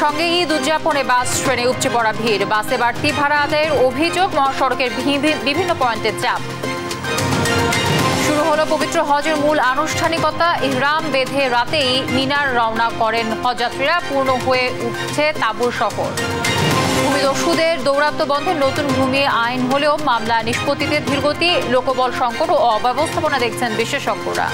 সঙ্গে ঈদ উদযাপনে বাস ট্রেনে উপচে পড়া ভিড়, বাসে বাড়তি ভাড়া আদায়ের অভিযোগ, মহাসড়কের বিভিন্ন পয়েন্টে চাপ। শুরু হলো পবিত্র হজের মূল আনুষ্ঠানিকতা, ইহরাম বেঁধে রাতেই মিনার রওনা করেন হজযাত্রীরা, পূর্ণ হয়ে উঠছে তাঁবুর শহর। ভূমিদস্যুদের দৌরাত্ম্য বন্ধে নতুন ভূমি আইন হলেও মামলা নিষ্পত্তিতে ধীরগতি, লোকবল সংকট ও অব্যবস্থাপনা দেখছেন বিশেষজ্ঞরা।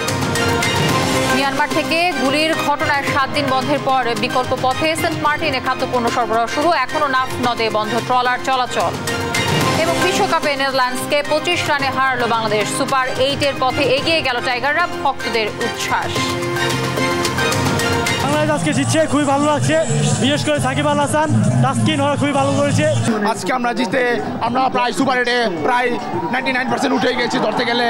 মিয়ানমার থেকে গুলির ঘটনায় 7 দিন বন্ধের পর বিকল্প পথে সেন্ট মার্টিনে খাদ্যপণ্য সরবরাহ শুরু, এখনো নাফ নদে বন্ধ ট্রলার চলাচল। এবং বিশ্বকাপে নেদারল্যান্ডসকে 25 রানে হারালো বাংলাদেশ, সুপার 8-এর পথে এগিয়ে গেল টাইগাররা, ভক্তদের উচ্ছ্বাস। বাংলাদেশ আজকে জিতছে, খুবই ভালো লাগছে, বিশেষ করে সাকিব আল হাসান, তাসকিন ওরা খুবই ভালো করেছে। আজকে আমরা জিতে আমরা প্রায় সুপার 8-এ প্রায় 99% উঠে গেছি ধরতে গেলে।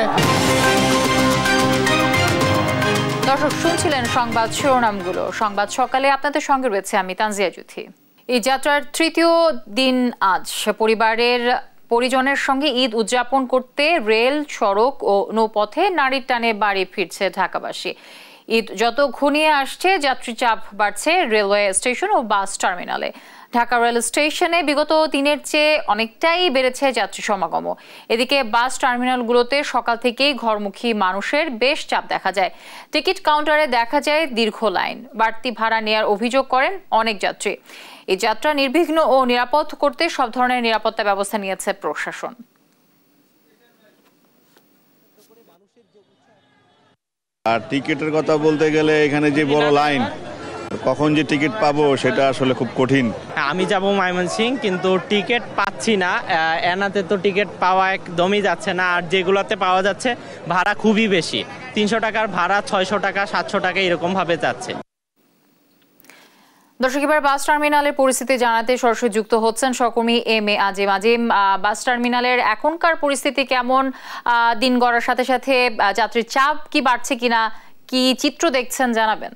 দর্শক শুনছিলেন সংবাদ শিরোনামগুলো। সংবাদ সকালে আপনাদের সঙ্গে রয়েছে আমি তানজিয়া জুথি। এই যাত্রার তৃতীয় দিন আজ পরিজনের সঙ্গে ঈদ উদযাপন করতে রেল, সড়ক ও নৌপথে নারীর টানে বাড়ি ফিরছে ঢাকাবাসী। ঈদ যত ঘনিয়ে আসছে, যাত্রী চাপ বাড়ছে রেলওয়ে স্টেশন ও বাস টার্মিনালে। ঢাকা রেল স্টেশনে বিগত দিনের চেয়ে অনেকটাই বেড়েছে যাত্রী সমাগম। এদিকে বাস টার্মিনালগুলোতে সকাল থেকেই ঘরমুখী মানুষের বেশ চাপ দেখা যায়। টিকিট কাউন্টারে দেখা যায় দীর্ঘ লাইন, বাড়তি ভাড়া নেওয়ার অভিযোগ করেন অনেক যাত্রী। এই যাত্রা নির্বিঘ্ন ও নিরাপদ করতে সব ধরনের নিরাপত্তা ব্যবস্থা নিয়েছে প্রশাসন। আর টিকিটের কথা বলতে গেলে এখানে যে বড় লাইন, কখন যে টিকিট পাবো সেটা আসলে খুব কঠিন। আমি যাব ময়মনসিংহ, কিন্তু টিকিট পাচ্ছি না। এনাতে তো টিকিট পাওয়া একদমই যাচ্ছে না, আর যেগুলোতে পাওয়া যাচ্ছে ভাড়া খুবই বেশি। 300 টাকার ভাড়া 600 টাকা 700 টাকা এরকম ভাবে যাচ্ছে। দর্শক, এবার বাস টার্মিনালের পরিস্থিতি জানাতে সরাসরি যুক্ত হচ্ছেন সহকর্মী এম.এ. আজিম। আজিম, বাস টার্মিনালের এখনকার পরিস্থিতি কেমন? দিন গড়ার সাথে সাথে যাত্রীর চাপ কি বাড়ছে কিনা, কি চিত্র দেখছেন জানাবেন।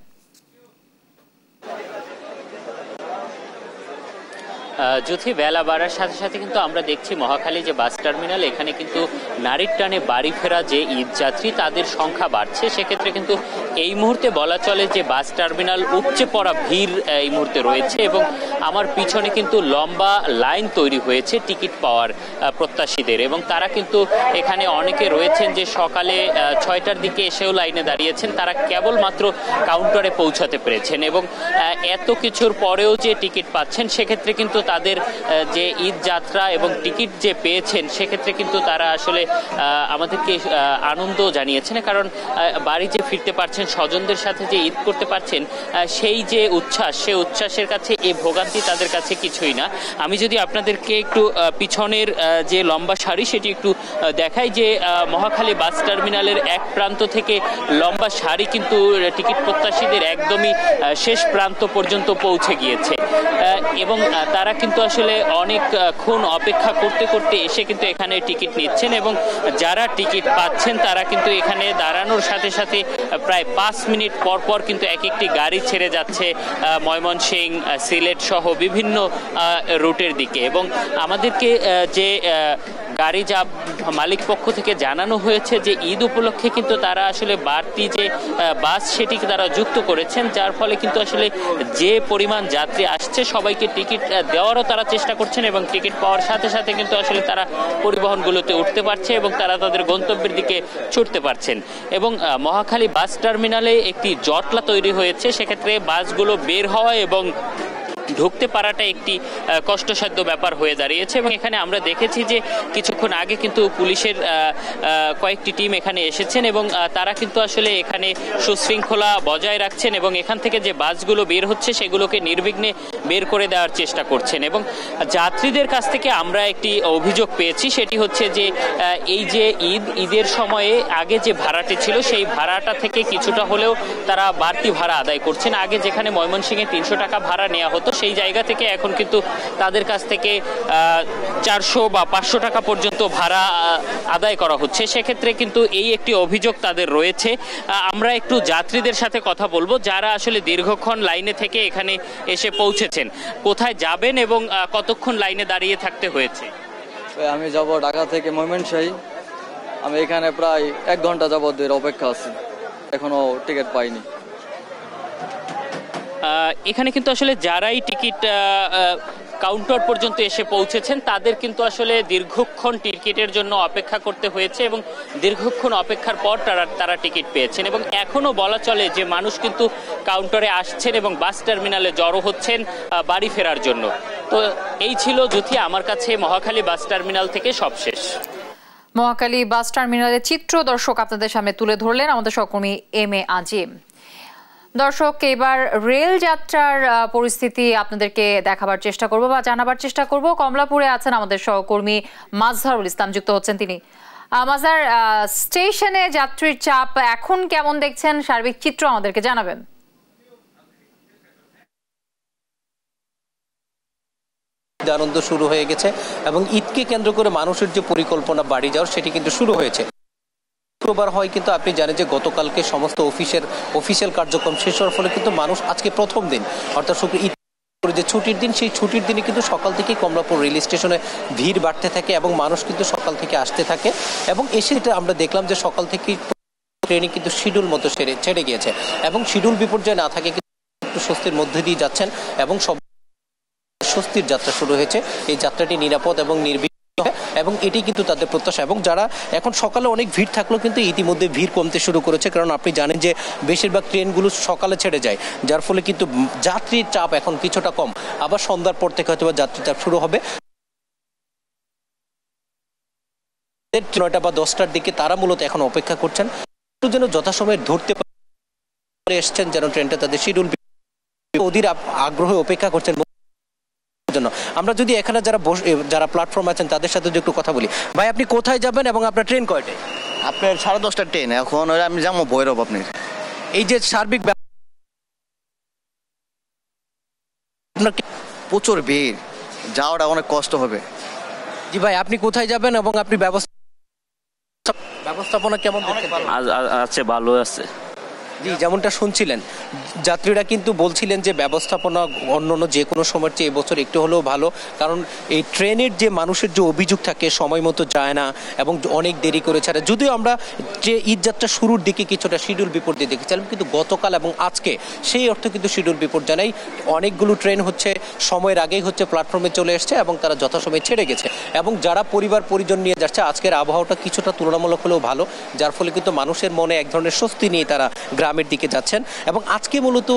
যথি বেলা বাড়ার সাথে সাথে কিন্তু আমরা দেখছি মহাখালী যে বাস টার্মিনাল, এখানে কিন্তু নারীর টানে বাড়ি ফেরা যে ঈদ যাত্রী তাদের সংখ্যা বাড়ছে। সেক্ষেত্রে কিন্তু এই মুহূর্তে বলা চলে যে বাস টার্মিনাল উপচে পড়া ভিড় এই মুহূর্তে রয়েছে, এবং আমার পিছনে কিন্তু লম্বা লাইন তৈরি হয়েছে টিকিট পাওয়ার প্রত্যাশীদের, এবং তারা কিন্তু এখানে অনেকে রয়েছেন যে সকালে 6টার দিকে এসেও লাইনে দাঁড়িয়েছেন, তারা কেবলমাত্র কাউন্টারে পৌঁছাতে পেরেছেন, এবং এত কিছুর পরেও যে টিকিট পাচ্ছেন সেক্ষেত্রে কিন্তু তাদের যে ঈদ যাত্রা এবং টিকিট যে পেয়েছেন সেক্ষেত্রে কিন্তু তারা আসলে আমাদেরকে আনন্দ জানিয়েছেন, কারণ বাড়ি যে ফিরতে পারছেন, স্বজনদের সাথে যে ঈদ করতে পারছেন, সেই যে উচ্ছ্বাস, সেই উচ্ছ্বাসের কাছে এই ভোগান্তি তাদের কাছে কিছুই না। আমি যদি আপনাদেরকে একটু পিছনের যে লম্বা সারি সেটি একটু দেখাই, যে মহাখালী বাস টার্মিনালের এক প্রান্ত থেকে লম্বা সারি কিন্তু টিকিট প্রত্যাশীদের একদমই শেষ প্রান্ত পর্যন্ত পৌঁছে গিয়েছে, এবং তারা কিন্তু আসলে অনেকক্ষণ অপেক্ষা করতে করতে এসে কিন্তু এখানে টিকিট নিচ্ছেন, এবং যারা টিকিট পাচ্ছেন তারা কিন্তু এখানে দাঁড়ানোর সাথে সাথে প্রায় 5 মিনিট পর পর কিন্তু এক একটি গাড়ি ছেড়ে যাচ্ছে ময়মনসিংহ, সিলেট সহ বিভিন্ন রুটের দিকে, এবং আমাদেরকে যে গাড়ি যা মালিক পক্ষ থেকে জানানো হয়েছে যে ঈদ উপলক্ষে কিন্তু তারা আসলে বাড়তি যে বাস সেটিকে তারা যুক্ত করেছেন, যার ফলে কিন্তু আসলে যে পরিমাণ যাত্রী আসছে সবাইকে টিকিট দেওয়ারও তারা চেষ্টা করছেন, এবং টিকিট পাওয়ার সাথে সাথে কিন্তু আসলে তারা পরিবহনগুলোতে উঠতে পারছে এবং তারা তাদের গন্তব্যের দিকে ছুটতে পারছেন। এবং মহাখালী বাস টার্মিনালে একটি জটলা তৈরি হয়েছে, সেক্ষেত্রে বাসগুলো বের হওয়া এবং ঢুকতে পারাটা একটি কষ্টসাধ্য ব্যাপার হয়ে দাঁড়িয়েছে, এবং এখানে আমরা দেখেছি যে কিছুক্ষণ আগে কিন্তু পুলিশের কয়েকটি টিম এখানে এসেছেন, এবং তারা কিন্তু আসলে এখানে সুশৃঙ্খলা বজায় রাখছেন, এবং এখান থেকে যে বাসগুলো বের হচ্ছে সেগুলোকে নির্বিঘ্নে বের করে দেওয়ার চেষ্টা করছেন। এবং যাত্রীদের কাছ থেকে আমরা একটি অভিযোগ পেয়েছি, সেটি হচ্ছে যে এই যে ঈদের সময়ে আগে যে ভাড়াটি ছিল সেই ভাড়াটা থেকে কিছুটা হলেও তারা বাড়তি ভাড়া আদায় করছেন। আগে যেখানে ময়মনসিংহে 300 টাকা ভাড়া নেওয়া হতো, সেই জায়গা থেকে এখন কিন্তু তাদের কাছ থেকে 400 বা 500 টাকা পর্যন্ত ভাড়া আদায় করা হচ্ছে। সেক্ষেত্রে কিন্তু এই একটি অভিযোগ তাদের রয়েছে। আমরা একটু যাত্রীদের সাথে কথা বলবো যারা আসলে দীর্ঘক্ষণ লাইনে থেকে এখানে এসে পৌঁছেছেন, কোথায় যাবেন এবং কতক্ষণ লাইনে দাঁড়িয়ে থাকতে হয়েছে। আমি যাব ঢাকা থেকে ময়মনসিংহ, আমি এখানে প্রায় 1 ঘন্টা যাবত অপেক্ষা আছি, এখনো টিকিট পাইনি। এখানে কিন্তু আসলে যারাই টিকিট কাউন্টার পর্যন্ত এসে পৌঁছেছেন তাদের কিন্তু আসলে দীর্ঘক্ষণ টিকিটের জন্য অপেক্ষা করতে হয়েছে এবং দীর্ঘক্ষণ অপেক্ষার পর তারা টিকিট পেয়েছেন এবং এখনও বলা চলে যে মানুষ কিন্তু কাউন্টারে আসছেন এবং বাস টার্মিনালে জড়ো হচ্ছেন বাড়ি ফেরার জন্য। তো এই ছিল যুথি আমার কাছে মহাখালী বাস টার্মিনাল থেকে সবশেষ। মহাখালী বাস টার্মিনালের চিত্র দর্শক আপনাদের সামনে তুলে ধরলেন আমাদের সহকর্মী এম এ আজিম। দর্শক, এবার রেল যাত্রার পরিস্থিতি আপনাদেরকে দেখাবার চেষ্টা করব বা জানাবার চেষ্টা করব। কমলাপুরে আছেন আমাদের সহকর্মী মাজহারুল ইসলাম, যুক্ত হচ্ছেন তিনি। মাজহার, স্টেশনে যাত্রীর চাপ এখন কেমন দেখছেন, সার্বিক চিত্র আমাদেরকে জানাবেন। আনন্দ শুরু হয়ে গেছে এবং ঈদকে কেন্দ্র করে মানুষের যে পরিকল্পনা বাড়ি যাওয়ার সেটি কিন্তু শুরু হয়েছে। শুক্রবার হয় কিন্তু আপনি জানেন যে গতকালকে সমস্ত অফিসিয়াল কার্যক্রম শেষ হওয়ার ফলে কিন্তু মানুষ আজকে প্রথম দিন অর্থাৎ ঈদ যে ছুটির দিন, সেই ছুটির দিনে কিন্তু সকাল থেকেই কমলাপুর রেল স্টেশনে ভিড় বাড়তে থাকে এবং মানুষ কিন্তু সকাল থেকে আসতে থাকে এবং এসে আমরা দেখলাম যে সকাল থেকেই ট্রেনে কিন্তু শিডিউল মতো ছেড়ে গিয়েছে এবং শিডিউল বিপর্যয় না থাকে কিন্তু স্বস্তির মধ্যে দিয়ে যাচ্ছেন এবং সব স্বস্তির যাত্রা শুরু হয়েছে। এই যাত্রাটি নিরাপদ এবং নির্বিঘ্ন এবং এটি কিন্তু তাদের প্রত্যাশা এবং যারা এখন সকালে অনেক ভিড় থাকলেও কিন্তু ইতিমধ্যে ভিড় কমতে শুরু করেছে, কারণ আপনি জানেন যে বেশিরভাগ ট্রেনগুলো সকালে ছেড়ে যায়, যার ফলে কিন্তু যাত্রীর চাপ এখন কিছুটা কম। আবার সন্ধ্যার পর থেকে হয়তো যাত্রীর চাপ শুরু হবে 9টা বা 10টার দিকে। তারা মূলত এখন অপেক্ষা করছেন যেন যথাসময়ে ধরতে পারে এসছেন, যেন ট্রেনটা তাদের শিডিউল অধীর আগ্রহে অপেক্ষা করছেন জন্য। আমরা যদি এখানে যারা প্ল্যাটফর্ম আছেন তাদের সাথে একটু কথা বলি। ভাই, আপনি কোথায় যাবেন এবং আপনার ট্রেন কয়টায়? আপনার 10:30টার ট্রেন, এখন আমি যাবো ভৈরব। আপনি এই যে সার্বিক প্রচুর ভিড়, যাওয়াটা অনেক কষ্ট হবে। জি ভাই, আপনি কোথায় যাবেন এবং আপনি ব্যবস্থাপনা কেমন দেখতে পারেন? আছে, ভালো আছে। জি, যেমনটা শুনছিলেন যাত্রীরা কিন্তু বলছিলেন যে ব্যবস্থাপনা অন্যান্য যে কোনো সময়ের চেয়ে এবছর একটু হলেও ভালো, কারণ এই ট্রেনের যে মানুষের যে অভিযোগ থাকে সময় মতো যায় না এবং অনেক দেরি করে ছাড়ে। যদিও আমরা যে ঈদ যাত্রা শুরুর দিকে কিছুটা শিডিউল বিপর্যয় দেখেছিলাম, কিন্তু গতকাল এবং আজকে সেই অর্থে কিন্তু শিডিউল বিপর্যয় নেই। অনেকগুলো ট্রেন হচ্ছে সময়ের আগেই হচ্ছে প্ল্যাটফর্মে চলে এসছে এবং তারা যথাসময়ে ছেড়ে গেছে এবং যারা পরিবার পরিজন নিয়ে যাচ্ছে আজকের আবহাওয়াটা কিছুটা তুলনামূলক হলেও ভালো, যার ফলে কিন্তু মানুষের মনে এক ধরনের স্বস্তি নিয়ে তারা গ্রামের দিকে যাচ্ছেন। এবং আজকে মূলত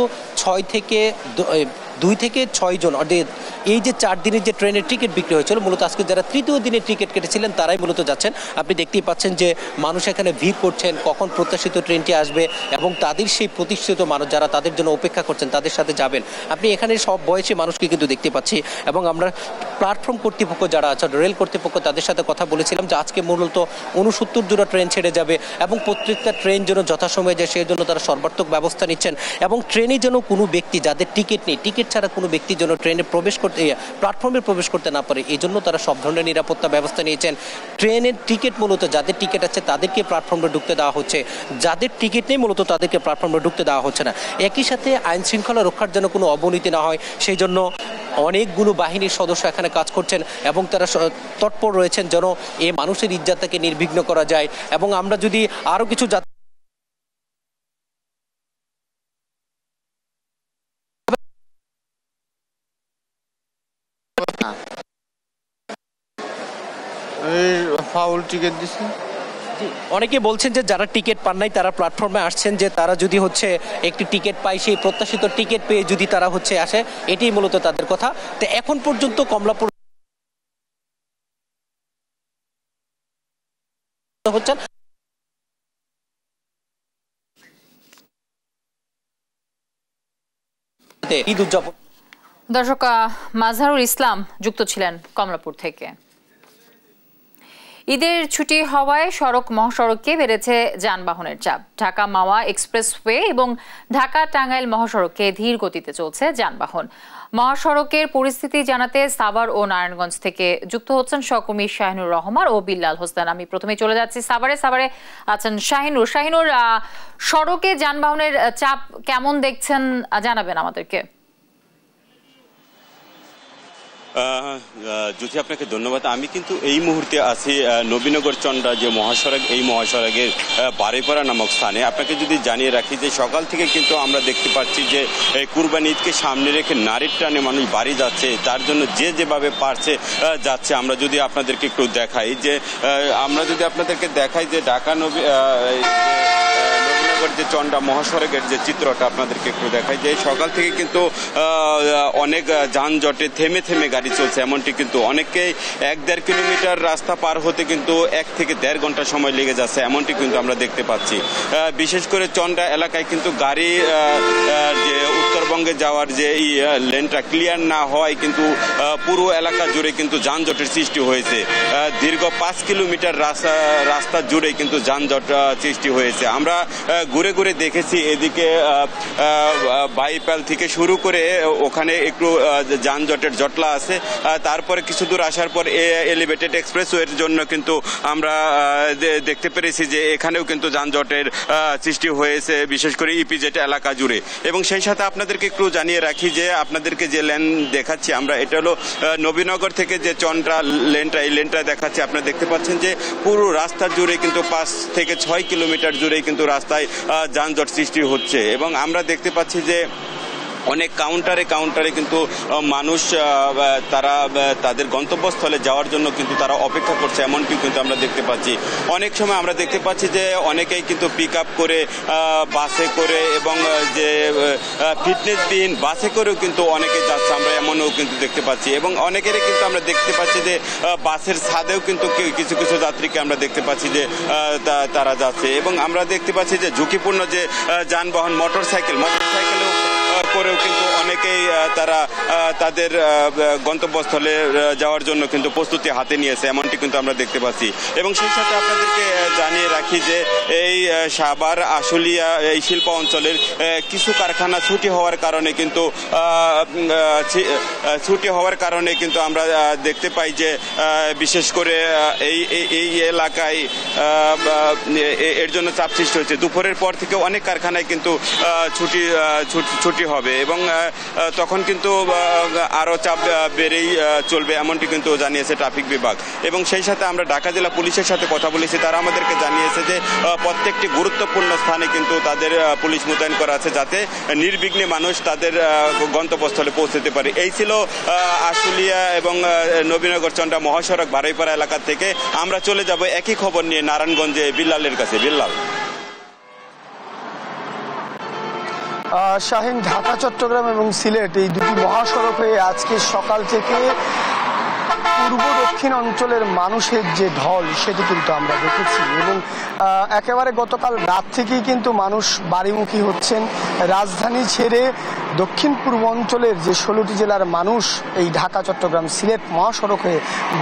2 থেকে 6 জন এই যে 4 দিনের যে ট্রেনের টিকিট বিক্রি হয়েছিল, মূলত আজকে যারা তৃতীয় দিনের টিকিট কেটেছিলেন তারাই মূলত যাচ্ছেন। আপনি দেখতেই পাচ্ছেন যে মানুষ এখানে ভিড় করছেন কখন প্রত্যাশিত ট্রেনটি আসবে এবং তাদের সেই প্রতিষ্ঠিত মানুষ যারা তাদের জন্য অপেক্ষা করছেন তাদের সাথে যাবেন। আপনি এখানে সব বয়সী মানুষকে কিন্তু দেখতে পাচ্ছি এবং আমরা প্ল্যাটফর্ম কর্তৃপক্ষ যারা আছে, রেল কর্তৃপক্ষ, তাদের সাথে কথা বলেছিলাম যে আজকে মূলত 69 জোড়া ট্রেন ছেড়ে যাবে এবং প্রত্যেকটা ট্রেন যেন যথাসময়ে যায় সেই জন্য তারা সর্বাত্মক ব্যবস্থা নিচ্ছেন এবং ট্রেনে যেন কোনো ব্যক্তি যাদের টিকিট নেই, টিকিট ছাড়া কোনো ব্যক্তি যেন ট্রেনে প্ল্যাটফর্মে প্রবেশ করতে না পারে, এই জন্য তারা সব ধরনের নিরাপত্তা ব্যবস্থা নিয়েছেন। ট্রেনের টিকিট মূলত যাদের টিকিট আছে তাদেরকে প্ল্যাটফর্মে ঢুকতে দেওয়া হচ্ছে, যাদের টিকিট নেই মূলত তাদেরকে প্ল্যাটফর্মে ঢুকতে দেওয়া হচ্ছে না। একই সাথে আইন শৃঙ্খলা রক্ষার জন্য কোনো অবনতি না হয় সেই জন্য অনেকগুলো বাহিনীর সদস্য এখানে কাজ করছেন এবং তারা তৎপর রয়েছেন যেন এই মানুষের ইজ্জতকে নির্বিঘ্ন করা যায়। এবং আমরা যদি আরো কিছু ফাউল টিকিট দিছি। অনেকে বলছেন যে যারা টিকিট পান নাই তারা প্ল্যাটফর্মে আসছেন, যে তারা যদি হচ্ছে একটি টিকিট পায় সেই প্রত্যাশিত টিকিট পেয়ে যদি তারা হচ্ছে আসে, এটাই মূলত তাদের কথা। তো এখন পর্যন্ত কমলাপুর হচ্ছেন ঈদ উদযাপন। দর্শক, মাজহারুল ইসলাম যুক্ত ছিলেন কমলাপুর থেকে। ঈদের ছুটি হওয়ায় মহাসড়কে বেড়েছে যানবাহনের চাপ। ঢাকা মাওয়া এক্সপ্রেসওয়ে এবং ঢাকা টাঙ্গাইল মহাসড়কে ধীর গতিতে চলছে যানবাহন। মহাসড়কের পরিস্থিতি জানাতে সাভার ও নারায়ণগঞ্জ থেকে যুক্ত হচ্ছেন সহকর্মী শাহিনুর রহমান ও বিল্লাল হোসেন। আমি প্রথমে চলে যাচ্ছি সাভারে আছেন শাহিনুর। সড়কে যানবাহনের চাপ কেমন দেখছেন জানাবেন আমাদেরকে। জ্যোতি, আপনাকে ধন্যবাদ। আমি কিন্তু এই মুহূর্তে আছি নবীনগর চন্দ্রা যে মহাসড়ক, এই মহাসড়কের বাড়িপাড়া নামক স্থানে। আপনাকে যদি জানিয়ে রাখি যে সকাল থেকে কিন্তু আমরা দেখতে পাচ্ছি যে কুরবানি ঈদকে সামনে রেখে নারীর টানে মানুষ বাড়ি যাচ্ছে, তার জন্য যে যেভাবে পারছে যাচ্ছে। আমরা যদি আপনাদেরকে একটু দেখাই যে ঢাকা নবীনগর যে চন্দ্রা মহাসড়কের যে চিত্রটা আপনাদেরকে একটু দেখাই যে সকাল থেকে কিন্তু অনেক যানজটে থেমে থেমে গাড়ি চলছে। এমনটি কিন্তু অনেকেই 1-1.5 কিলোমিটার রাস্তা পার হতে কিন্তু 1 থেকে 1.5 ঘন্টা সময় লেগে যাচ্ছে, এমনটি কিন্তু আমরা দেখতে পাচ্ছি। বিশেষ করে চন্দ্রা এলাকায় কিন্তু গাড়ি যে উত্তরবঙ্গে যাওয়ার যে লেনটা ক্লিয়ার না হওয়ায় কিন্তু পুরো এলাকা জুড়ে কিন্তু যানজটের সৃষ্টি হয়েছে। দীর্ঘ 5 কিলোমিটার রাস্তা জুড়ে কিন্তু যানজট সৃষ্টি হয়েছে। আমরা ঘুরে ঘুরে দেখেছি, এদিকে বাইপাল থেকে শুরু করে ওখানে একটু যানজটের জটলা আছে। তারপরে কিছু দূর আসার পর এলিভেটেড এক্সপ্রেসওয়ের জন্য কিন্তু আমরা দেখতে পেরেছি যে এখানেও কিন্তু যানজটের সৃষ্টি হয়েছে, বিশেষ করে ইপিজেড এলাকা জুড়ে। এবং সেই সাথে আপনাদেরকে একটু জানিয়ে রাখি যে আপনাদেরকে যে লেন দেখাচ্ছি আমরা, এটা হলো নবীনগর থেকে যে চন্দ্রা লেনটা, এই লেনটা দেখাচ্ছি। আপনারা দেখতে পাচ্ছেন যে পুরো রাস্তা জুড়ে কিন্তু 5 থেকে 6 কিলোমিটার জুড়ে কিন্তু রাস্তায় যানজট সৃষ্টি হচ্ছে। এবং আমরা দেখতে পাচ্ছি যে অনেক কাউন্টারে কিন্তু মানুষ তারা তাদের গন্তব্যস্থলে যাওয়ার জন্য কিন্তু তারা অপেক্ষা করছে, এমনটি কিন্তু আমরা দেখতে পাচ্ছি। অনেক সময় আমরা দেখতে পাচ্ছি যে অনেকেই কিন্তু পিক আপ করে বাসে করে এবং যে ফিটনেসবিহীন বাসে করেও কিন্তু অনেকে যাচ্ছে, আমরা এমনও কিন্তু দেখতে পাচ্ছি। এবং অনেকেরই কিন্তু আমরা দেখতে পাচ্ছি যে বাসের ছাদেও কিন্তু কিছু কিছু যাত্রীকে আমরা দেখতে পাচ্ছি যে তারা যাচ্ছে। এবং আমরা দেখতে পাচ্ছি যে ঝুঁকিপূর্ণ যে যানবাহন মোটরসাইকেলেও করেও কিন্তু অনেকেই তারা তাদের গন্তব্যস্থলে যাওয়ার জন্য কিন্তু প্রস্তুতি হাতে নিয়েছে, এমনটি কিন্তু আমরা দেখতে পাচ্ছি। এবং সেই সাথে আপনাদেরকে জানিয়ে রাখি যে এই সাভার আশুলিয়া এই শিল্প অঞ্চলের কিছু কারখানা ছুটি হওয়ার কারণে কিন্তু আমরা দেখতে পাই যে বিশেষ করে এই এলাকায় এর জন্য চাপ সৃষ্টি হচ্ছে। দুপুরের পর থেকে অনেক কারখানায় কিন্তু ছুটি হবে এবং তখন কিন্তু আরো চাপ বেড়েই চলবে, এমনটি কিন্তু জানিয়েছে ট্রাফিক বিভাগ। এবং সেই সাথে আমরা ঢাকা জেলা পুলিশের সাথে কথা বলেছি, তারা আমাদেরকে জানিয়েছে যে প্রত্যেকটি গুরুত্বপূর্ণ স্থানে কিন্তু তাদের পুলিশ মোতায়েন করা আছে, যাতে নির্বিঘ্নে মানুষ তাদের গন্তব্যস্থলে পৌঁছতে পারে। এই ছিল আশুলিয়া এবং নবীনগর চন্দ্রা মহাসড়ক বারুইপাড়া এলাকা থেকে। আমরা চলে যাব একই খবর নিয়ে নারায়ণগঞ্জে বিল্লালের কাছে। বিল্লাল। শাহীন, ঢাকা চট্টগ্রাম এবং সিলেট এই দুটি মহাসড়কে আজকে সকাল থেকে পূর্ব দক্ষিণ অঞ্চলের মানুষের যে ঢল সেটি কিন্তু আমরা দেখেছি। এবং একেবারে গতকাল রাত থেকেই কিন্তু মানুষ বাড়িমুখী হচ্ছেন। রাজধানী ছেড়ে দক্ষিণ পূর্ব অঞ্চলের যে 16টি জেলার মানুষ এই ঢাকা চট্টগ্রাম সিলেট মহাসড়কে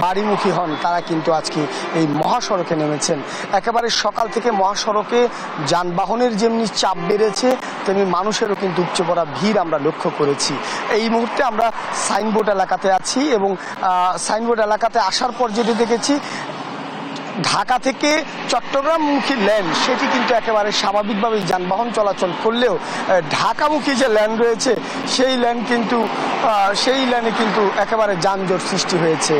বাড়িমুখী হন, তারা কিন্তু আজকে এই মহাসড়কে নেমেছেন। একেবারে সকাল থেকে মহাসড়কে যানবাহনের যেমনি চাপ বেড়েছে, তেমনি মানুষেরও কিন্তু উপচে পড়া ভিড় আমরা লক্ষ্য করেছি। এই মুহূর্তে আমরা সাইনবোর্ড এলাকাতে আছি এবং সাইনবোর্ড এলাকাতে আসার পর যেটি দেখেছি, ঢাকা থেকে চট্টগ্রামমুখী লেন সেটি কিন্তু একেবারে স্বাভাবিকভাবেই যানবাহন চলাচল করলেও ঢাকামুখী যে লেন রয়েছে সেই লেনে কিন্তু একেবারে যানজট সৃষ্টি হয়েছে।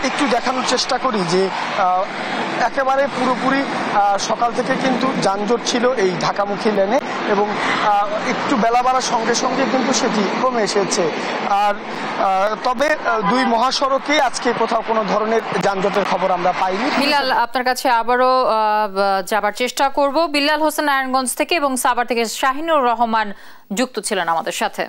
একটু দেখানোর চেষ্টা করি যে একেবারে পুরোপুরি সকাল থেকে কিন্তু যানজট ছিল এই ঢাকামুখী লেনে এবং একটু বেলা বাড়ার সঙ্গে সঙ্গে কিন্তু সেটি কমে এসেছে। আর তবে দুই মহাসড়কে আজকে কোথাও কোনো ধরনের যানজটের খবর আমরা পাইনি। বিল্লাল, আপনার কাছে আবারও যাবার চেষ্টা করব। বিল্লাল হোসেন নারায়ণগঞ্জ থেকে এবং সাভার থেকে শাহিনুর রহমান যুক্ত ছিলেন আমাদের সাথে।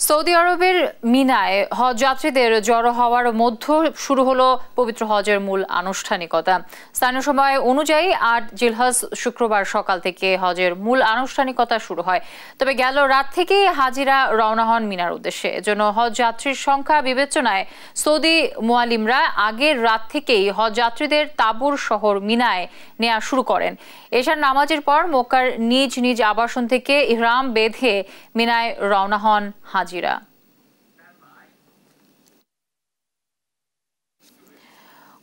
সৌদি আরবের মিনায় হজ যাত্রীদের জড়ো হওয়ার মধ্যে শুরু হলো পবিত্র হজের মূল আনুষ্ঠানিকতা। স্থানীয় সময় অনুযায়ী 8 জিলহজ শুক্রবার সকাল থেকে হজের মূল আনুষ্ঠানিকতা শুরু হয়। তবে গেল রাত থেকেই হাজিরা রওনা হন মিনার উদ্দেশ্যে। এজন্য হজ যাত্রীর সংখ্যা বিবেচনায় সৌদি মুআল্লিমরা আগের রাত থেকেই হজ যাত্রীদের তাঁবুর শহর মিনায় নেওয়া শুরু করেন। এশার নামাজের পর মক্কার নিজ নিজ আবাসন থেকে ইহরাম বেঁধে মিনায় রওনা হন হাজিরা।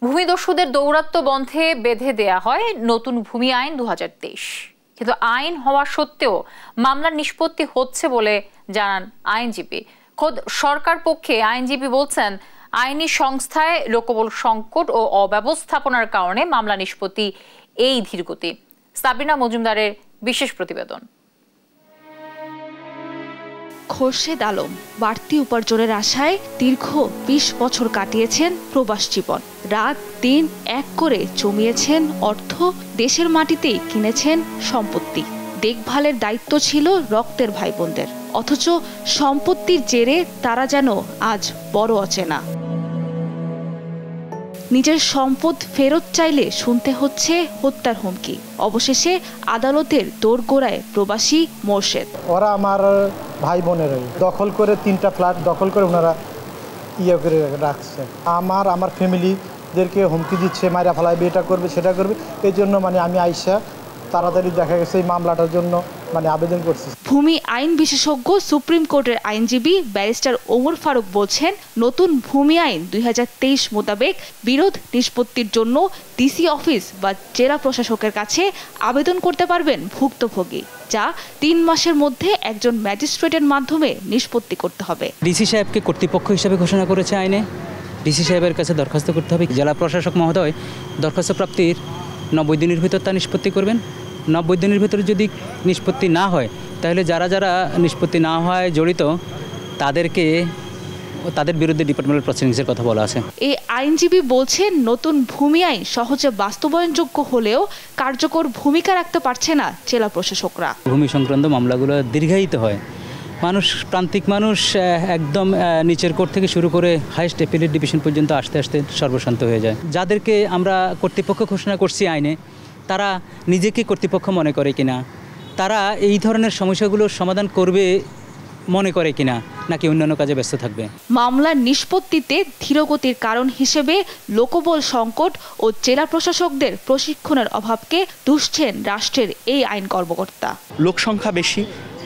ভূমিদস্যুদের দৌরাত্ম্য বন্ধে বেঁধে দেয়া হয় নতুন ভূমি আইন 2023, কিন্তু আইন হওয়া সত্ত্বেও মামলার নিষ্পত্তি হচ্ছে বলে জানান আইনজীবী। খোদ সরকার পক্ষে আইনজীবী বলছেন, আইনি সংস্থায় লোকবল সংকট ও অব্যবস্থাপনার কারণে মামলা নিষ্পত্তি এই ধীরগতি। সাবিনা মজুমদারের বিশেষ প্রতিবেদন। খোরশেদ আলম বাড়তি উপার্জনের আশায় দীর্ঘ 20 বছর কাটিয়েছেন প্রবাস জীবন। রাত দিন এক করে জমিয়েছেন অর্থ, দেশের মাটিতেই কিনেছেন সম্পত্তি। দেখভালের দায়িত্ব ছিল রক্তের ভাই বোনদের, অথচ সম্পত্তির জেরে তারা যেন আজ বড় অচেনা। নিজের সম্পদ ফেরত চাইলে শুনতে হচ্ছে হত্যার হুমকি। অবশেষে আদালতের দোরগোড়ায় প্রবাসী মোর্শেদ। ওরা আমার ভাই বোনেরই দখল করে 3টা ফ্ল্যাট দখল করে ওনারা করে রাখছে। আমার ফ্যামিলিদেরকে হুমকি দিচ্ছে, মারা ফেলাইবে, এটা করবে সেটা করবে। এই জন্য আমি আইসা তাড়াতাড়ি দেখা গেছে এই মামলাটার জন্য আবেদন করছি। ভূমি আইন বিশেষজ্ঞ সুপ্রিম কোর্টের আইনজীবী ব্যারিস্টার ওমর ফারুক বলছেন, নতুন ভূমি আইন 2023 মোতাবেক বিরোধ নিষ্পত্তির জন্য ডিসি অফিস বা জেলা প্রশাসকের কাছে আবেদন করতে পারবেন ভুক্তভোগী, যা 3 মাসের মধ্যে একজন ম্যাজিস্ট্রেটের মাধ্যমে নিষ্পত্তি করতে হবে। ডিসি সাহেবকে কর্তৃপক্ষ হিসেবে ঘোষণা করেছে আইনে। ডিসি সাহেবের কাছে দরখাস্ত করতে হবে। জেলা প্রশাসক মহোদয় দরখাস্ত প্রাপ্তির 90 দিনের ভিতর তা নিষ্পত্তি করবেন। 90 দিনের ভিতরে যদি নিষ্পত্তি না হয়, তাহলে যারা যারা নিষ্পত্তি না হয় জড়িত তাদের বিরুদ্ধে ডিপার্টমেন্টাল প্রসিডিংসের কথা বলা আছে। এই আইনজীবী বলছেন, নতুন ভূমি আইন সহজে বাস্তবায়নযোগ্য হলেও কার্যকর ভূমিকা রাখতে পারছে না জেলা প্রশাসকরা। ভূমি সংক্রান্ত মামলাগুলো দীর্ঘায়িত হয়। প্রান্তিক মানুষ একদম নিচের কোর্ট থেকে শুরু করে হাইস্ট অ্যাপিলেট ডিভিশন পর্যন্ত আস্তে আস্তে সর্বশান্ত হয়ে যায়। যাদেরকে আমরা কর্তৃপক্ষ ঘোষণা করছি আইনে, তারা নিজেকে কর্তৃপক্ষ মনে করে কিনা, তারা এই ধরনের সমস্যাগুলোর সমাধান করবে মনে করে কিনা, নাকি অন্যান্য কাজে ব্যস্ত থাকবে। মামলার নিষ্পত্তিতে ধীরগতির কারণ হিসেবে লোকবল সংকট ও জেলা প্রশাসকদের প্রশিক্ষণের অভাবকে দুষছেন রাষ্ট্রের এই আইন কর্মকর্তা। লোক সংখ্যা বেশি,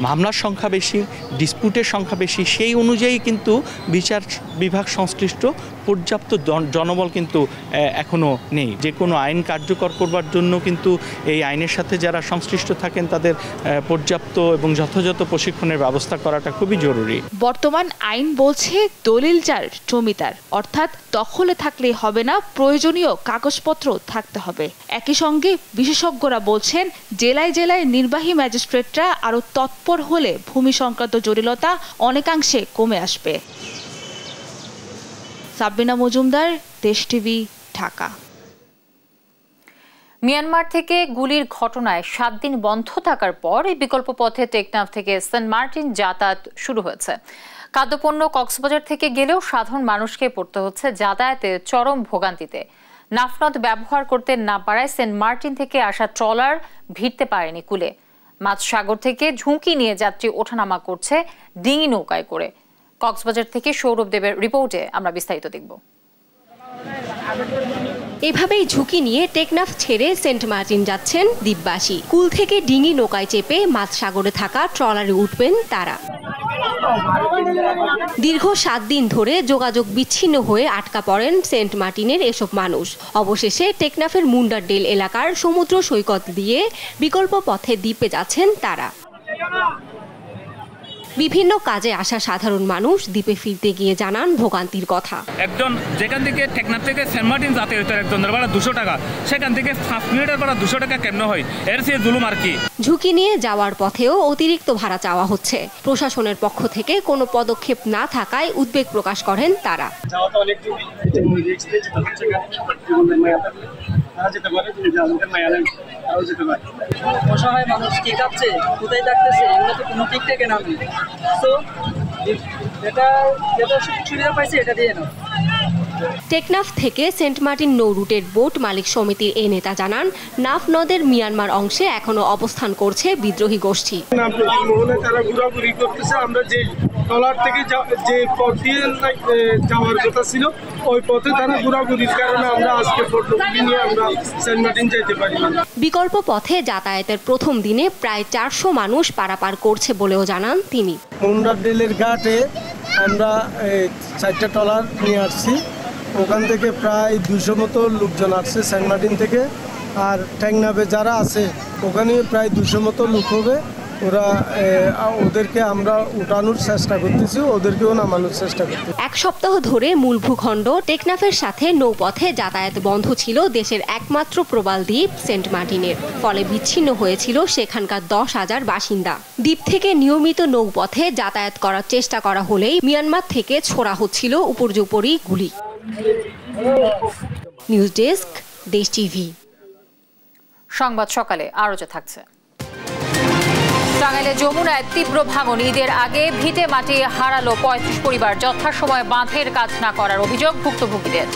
মামলার সংখ্যা বেশি, ডিসপিউটের সংখ্যা বেশি, সেই অনুযায়ী কিন্তু বিচার বিভাগ সংশ্লিষ্ট পর্যাপ্ত জনবল কিন্তু এখনও নেই। যে কোনো আইন কার্যকর করবার জন্য কিন্তু এই আইনের সাথে যারা সংশ্লিষ্ট থাকেন তাদের পর্যাপ্ত এবং যথাযথ প্রশিক্ষণের ব্যবস্থা করাটা খুবই জরুরি। বর্তমান আইন বলছে, দলিল যার জমিদার, অর্থাৎ দখলে থাকলেই হবে না, প্রয়োজনীয় কাগজপত্র থাকতে হবে। একই সঙ্গে বিশেষজ্ঞরা বলছেন, জেলায় জেলায় নির্বাহী ম্যাজিস্ট্রেটরা আরও তৎপর হলে ভূমি সংক্রান্ত জটিলতা অনেকাংশে কমে আসবে। সাবিনা মজুমদার, দেশ টিভি, ঢাকা। মিয়ানমার থেকে গুলির ঘটনায় 7 দিন বন্ধ থাকার পর এই বিকল্প পথে টেকনাফ থেকে সেন্ট মার্টিন যাতায়াত শুরু হয়েছে। খাদ্যপণ্য কক্সবাজার থেকে গেলেও সাধারণ মানুষকে পড়তে হচ্ছে যাতায়াতে চরম ভোগান্তিতে। নাফনদ ব্যবহার করতে না পারায় সেন্ট মার্টিন থেকে আসা ট্রলার ভিড়তে পারেনি কুলে। মাঝসাগর থেকে ঝুঁকি নিয়ে যাত্রী ওঠানামা করছে ডিঙি নৌকায় করে। কক্সবাজার থেকে সৌরভ দেবের রিপোর্টে আমরা বিস্তারিত দেখব। এভাবেই ঝুঁকি নিয়ে টেকনাফ ছেড়ে সেন্ট মার্টিন যাচ্ছেন দ্বীপবাসী। কুল থেকে ডিঙি নৌকায় চেপে মাঝসাগরে থাকা ট্রলারে উঠবেন তারা। দীর্ঘ 7 দিন ধরে যোগাযোগ বিচ্ছিন্ন হয়ে আটকা পড়েন সেন্ট মার্টিনের এসব মানুষ। অবশেষে টেকনাফের মুন্ডারডেল এলাকার সমুদ্র সৈকত দিয়ে বিকল্প পথে দ্বীপে যাচ্ছেন তারা। বিভিন্ন কাজে আসা সাধারণ মানুষ দ্বীপে ফিরতে গিয়ে জানান ভোগান্তির কথা। একজন যেখান থেকে টেকনাফ থেকে সেন্ট মার্টিন যাতে হইতো একজনের ভাড়া 200 টাকা, সেখান থেকে 5 মিনিটের ভাড়া 200 টাকা কেমন হয়? এর চেয়ে জুলুম আর কি। ঝুঁকি নিয়ে যাওয়ার পথেও অতিরিক্ত ভাড়া চাওয়া হচ্ছে। প্রশাসনের পক্ষ থেকে কোনো পদক্ষেপ না থাকায় উদ্বেগ প্রকাশ করেন তারা। অসহায় মানুষ কি খাচ্ছে, কোথায় থাকতেছে, এগুলো তো কোনো ঠিক থেকে না। তো যেটা সুবিধা পাইছে এটা দিয়ে না। টেকনাফ থেকে সেন্ট মার্টিন নৌ রুটের বোট মালিক সমিতির এই নেতা জানান, নাফ নদের মিয়ানমার অংশে এখনো অবস্থান করছে বিদ্রোহী গোষ্ঠী। তারা ঘোরাঘুরি করতেছে। আমরা যে ট্রলার থেকে যে পথ দিয়ে যাওয়ার কথা ছিল ওই পথে তারা ঘোরাঘুরির কারণে আমরা আজকে ফটোগুলি নিয়ে আমরা সেন্ট মার্টিন যেতে পারি না। বিকল্প পথে যাতায়াতের প্রথম দিনে প্রায় 400 মানুষ পারাপার করছে বলেও জানান তিনি। মুন্ডারডেলের ঘাটে আমরা 4টা ট্রলার নিয়ে আসছি। ওখান থেকে প্রায় 200 মতো লোকজন আসছে সেন্ট মার্টিন থেকে। আর টেকনাফে যারা আছে ওখানে প্রায় 200 মতো লোক হবে। ওরা ওদেরকে আমরা উঠানোর চেষ্টা করতেছি, ওদেরকেও নামানোর চেষ্টা করতেছি। এক সপ্তাহ ধরে মূল ভূখণ্ড টেকনাফের সাথে নৌপথে যাতায়াত বন্ধ ছিল দেশের একমাত্র প্রবাল দ্বীপ সেন্ট মার্টিনের। ফলে বিচ্ছিন্ন হয়েছিল সেখানকার 10,000 বাসিন্দা। দ্বীপ থেকে নিয়মিত নৌপথে যাতায়াত করার চেষ্টা করা হলেই মিয়ানমার থেকে ছোড়া হচ্ছিল উপর্যুপরি গুলি। নিউজ ডেস্ক, দেশ টিভি। সংবাদ সকালে আরো যে থাকছে। টাঙ্গাইলে যমুনায় তীব্র ভাঙন, ঈদের আগে ভিটে মাটি হারালো 35 পরিবার। যথাসময়ে বাঁধের কাজ না করার অভিযোগ ভুক্তভোগীদের।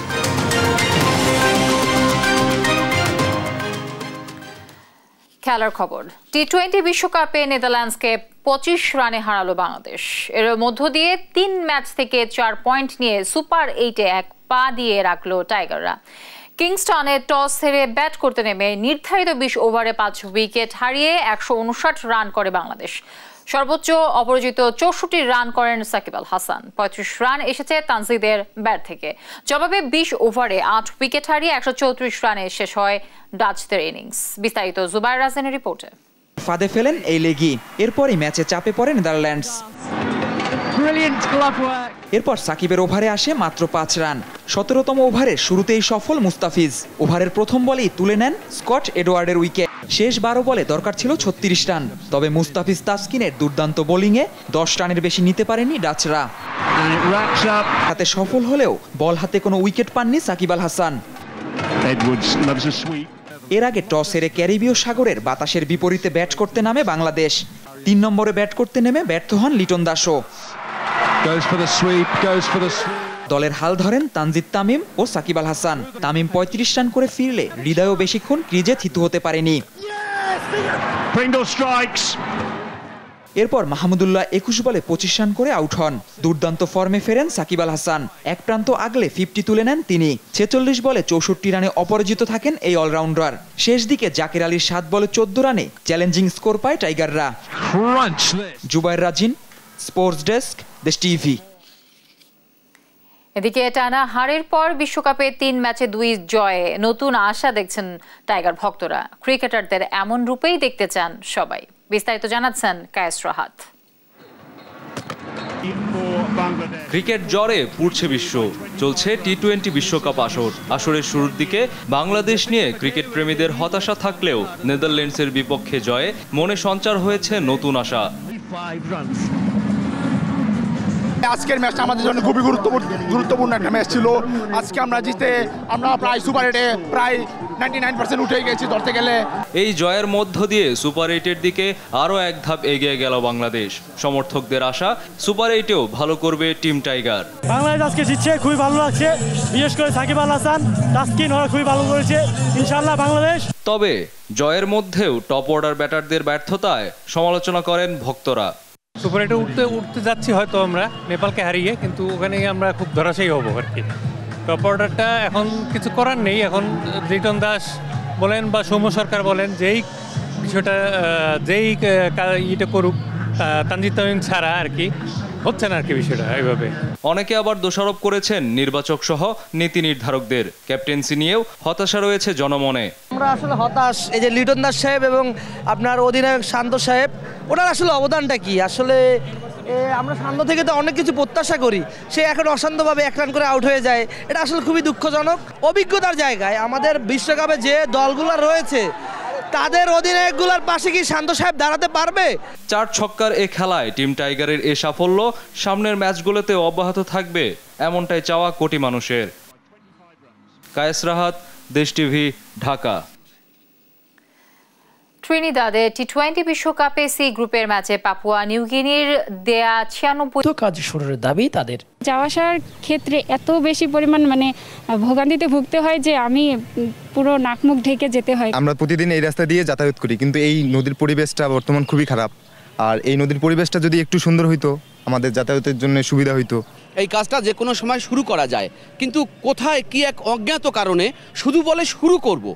খেলার খবর। টি-20 বিশ্বকাপে নেদারল্যান্ডসকে 25 রানে হারালো বাংলাদেশ। এর মধ্য দিয়ে 3 ম্যাচ থেকে 4 পয়েন্ট নিয়ে সুপার 8-এ এক পা দিয়ে রাখলো টাইগাররা। কিংস্টনে টস হেরে ব্যাট করতে নেমে নির্ধারিত 20 ওভারে 5 উইকেট হারিয়ে 159 রান করে বাংলাদেশ। সর্বোচ্চ অপরাজিত 64 রান করেন সাকিব আল হাসান। 35 রান এসেছে তানজিদের ব্যাট থেকে। জবাবে 20 ওভারে 8 উইকেট হারিয়ে 134 রানে শেষ হয় ডাচদের ইনিংস। বিস্তারিত জুবাইর রাজনের রিপোর্টে। ফাঁদে ফেলেন এই লেগি, এরপরই ম্যাচে চাপে পড়ে নেদারল্যান্ডস। এরপর সাকিবের ওভারে আসে মাত্র 5 রান। 17তম ওভারের শুরুতেই সফল মুস্তাফিজ। ওভারের প্রথম বলেই তুলে নেন স্কট এডওয়ার্ডের উইকেট। শেষ 12 বলে দরকার ছিল 36 রান। তবে মুস্তাফিজ তাসকিনের দুর্দান্ত বোলিংয়ে 10 রানের বেশি নিতে পারেনি ডাচরা। হাতে সফল হলেও বল হাতে কোনো উইকেট পাননি সাকিব আল হাসান। এর আগে টস হেরে ক্যারিবীয় সাগরের বাতাসের বিপরীতে ব্যাট করতে নামে বাংলাদেশ। 3 নম্বরে ব্যাট করতে নেমে ব্যর্থ হন লিটন দাসও। দলের হাল ধরেন তানজিদ তামিম ও সাকিব আল হাসান। তামিম 35 রান করে ফিরলে হৃদয়ও বেশিক্ষণ ক্রিজে থিতু হতে পারেনি। এরপর মাহমুদুল্লাহ 21 বলে 25 রান করে আউট হন। দুর্দান্ত ফর্মে ফেরেন সাকিব আল হাসান। এক প্রান্ত আগলে 50 তুলে নেন তিনি। 46 বলে 64 রানে অপরাজিত থাকেন এই অলরাউন্ডার। শেষ দিকে জাকির আলীর 7 বলে 14 রানে চ্যালেঞ্জিং স্কোর পায় টাইগাররা। জুবাইর রাজিন, স্পোর্টস ডেস্ক, দেশ টিভি। এদিকে টানা হারের পর বিশ্বকাপে 3 ম্যাচে 2 জয়ে নতুন আশা দেখছেন টাইগার ভক্তরা। ক্রিকেটারদের এমন রূপেই দেখতে চান সবাই। বিস্তারিত জানাচ্ছেন কায়েস রাহাত। ক্রিকেট জ্বরে পুড়ছে বিশ্ব। চলছে টি-20 বিশ্বকাপ আসর। আসরের শুরুর দিকে বাংলাদেশ নিয়ে ক্রিকেট প্রেমীদের হতাশা থাকলেও নেদারল্যান্ডসের বিপক্ষে জয়ে মনে সঞ্চার হয়েছে নতুন আশা। আজকের ম্যাচটা আমাদের জন্য খুবই গুরুত্বপূর্ণ একটা ম্যাচ ছিল। আজকে আমরা জিতে আমরা প্রায় সুপার 8-এ প্রায় 99% উঠে গেছি ধরতে গেলে। এই জয়ের মধ্য দিয়ে সুপার 8-এর দিকে আরও এক ধাপ এগিয়ে গেল বাংলাদেশ। সমর্থকদের আশা সুপার 8-এও ভালো করবে টিম টাইগার। বাংলাদেশ আজকে জিতছে, খুবই ভালো লাগছে। বিশেষ করে সাকিব আল হাসান, তাসকিন ওরা খুবই ভালো করেছে। ইনশাআল্লাহ বাংলাদেশ। তবে জয়ের মধ্যেও টপ অর্ডার ব্যাটারদের ব্যর্থতায় সমালোচনা করেন ভক্তরা। সুপার 8-এ উঠতে যাচ্ছি হয়তো আমরা নেপালকে হারিয়ে, কিন্তু ওখানে আমরা খুব ধরাশায়ী হবো আর কি। টপ অর্ডারটা এখন কিছু করার নেই। এখন লিটন দাস বলেন বা সৌম্য সরকার বলেন, যেই কিছুটা ইটা করুক, তানজিদ তামিম ছাড়া আর কি হচ্ছে না আর কি বিষয়টা এইভাবে। অনেকে আবার দোষারোপ করেছেন নির্বাচক সহ নীতি নির্ধারকদের। ক্যাপ্টেন্সি নিয়েও হতাশা রয়েছে জনমনে। আমরা আসলে হতাশ। এই যে লিটন দাস সাহেব এবং আপনার অধিনায়ক শান্ত সাহেব, ওনার আসলে অবদানটা কি? আসলে আমরা শান্ত থেকে তো অনেক কিছু প্রত্যাশা করি, সে এখন অশান্তভাবে 1 রান করে আউট হয়ে যায়। এটা আসলে খুবই দুঃখজনক। অভিজ্ঞতার জায়গায় আমাদের বিশ্বকাপে যে দলগুলো রয়েছে তাদের অধিনায়কগুলোর পাশে কি শান্ত সাহেব দাঁড়াতে পারবে? 4 ছক্কার এ খেলায় টিম টাইগারের এ সাফল্য সামনের ম্যাচগুলোতে অব্যাহত থাকবে, এমনটাই চাওয়া কোটি মানুষের। কায়েস রাহাত, দেশ টিভি, ঢাকা। ট্রিনিদাদে টি-20 বিশ্বকাপে সি গ্রুপের ম্যাচে পাপুয়া নিউগিনির দেয়া 96 কাজ শুরুর দাবি তাদের। যাওয়া আসার ক্ষেত্রে এত বেশি পরিমাণ ভোগান্তিতে ভুগতে হয় যে আমি পুরো নাকমুখ ঢেকে যেতে হয়। আমরা প্রতিদিন এই রাস্তা দিয়ে যাতায়াত করি, কিন্তু এই নদীর পরিবেশটা বর্তমান খুবই খারাপ। আর এই নদীর পরিবেশটা যদি একটু সুন্দর হইতো আমাদের যাতায়াতের জন্য সুবিধা হইতো। এই কাজটা যে কোনো সময় শুরু করা যায়, কিন্তু কোথায় কি এক অজ্ঞাত কারণে শুধু বলে শুরু করব,